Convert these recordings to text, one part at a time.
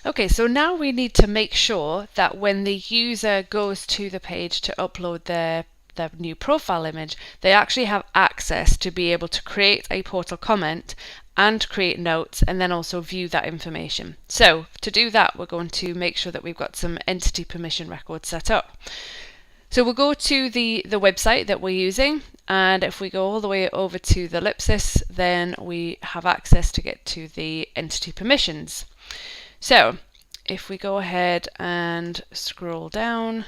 Okay, so now we need to make sure that when the user goes to the page to upload their new profile image, they actually have access to be able to create a portal comment and create notes and then also view that information. So to do that, we're going to make sure that we've got some entity permission records set up. So we'll go to the website that we're using, and if we go all the way over to the ellipsis, then we have access to get to the entity permissions. So if we go ahead and scroll down,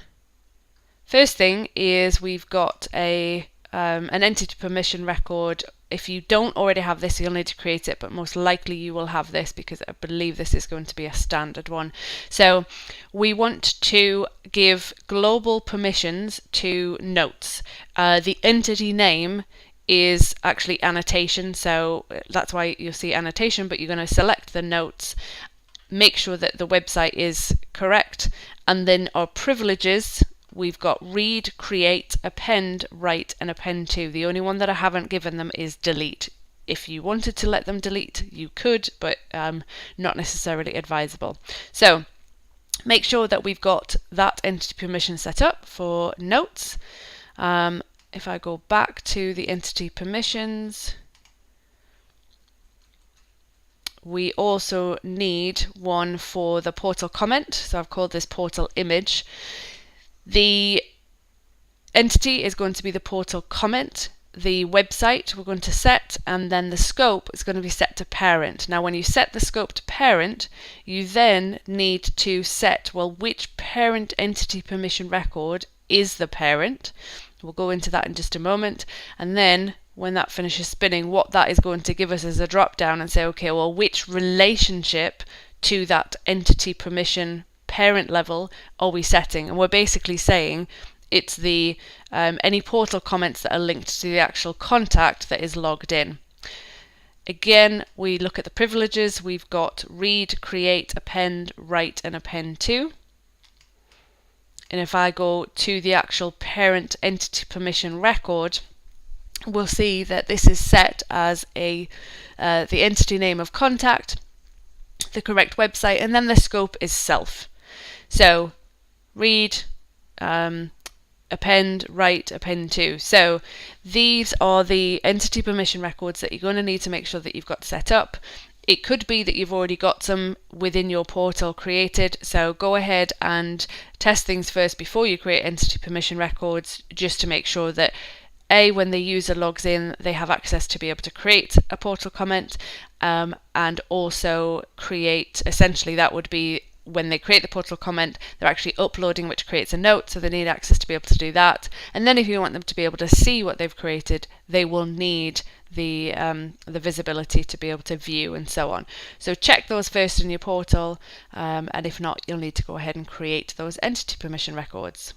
first thing is we've got an entity permission record. If you don't already have this, you'll need to create it, but most likely you will have this because I believe this is going to be a standard one. So we want to give global permissions to notes. The entity name is actually annotation, so that's why you'll see annotation, but you're going to select the notes, make sure that the website is correct, and then our privileges, we've got read, create, append, write, and append to. The only one that I haven't given them is delete. If you wanted to let them delete, you could, but not necessarily advisable. So make sure that we've got that entity permission set up for notes. If I go back to the entity permissions, we also need one for the portal comment. So I've called this portal image. The entity is going to be the portal comment, the website we're going to set, and then the scope is going to be set to parent. Now when you set the scope to parent, you then need to set, well, which parent entity permission record is the parent. We'll go into that in just a moment, and then when that finishes spinning, what that is going to give us is a drop down and say, okay, well, which relationship to that entity permission parent level are we setting? And we're basically saying it's the any portal comments that are linked to the actual contact that is logged in. Again, we look at the privileges. We've got read, create, append, write, and append to. And if I go to the actual parent entity permission record, we'll see that this is set as the entity name of contact, the correct website, and then the scope is self. So read, append, write, append to. So these are the entity permission records that you're going to need to make sure that you've got set up. It could be that you've already got some within your portal created, so go ahead and test things first before you create entity permission records, just to make sure that when the user logs in, they have access to be able to create a portal comment, and also create, essentially that would be when they create the portal comment, they're actually uploading, which creates a note, so they need access to be able to do that. And then if you want them to be able to see what they've created, they will need the visibility to be able to view and so on. So check those first in your portal, and if not, you'll need to go ahead and create those entity permission records.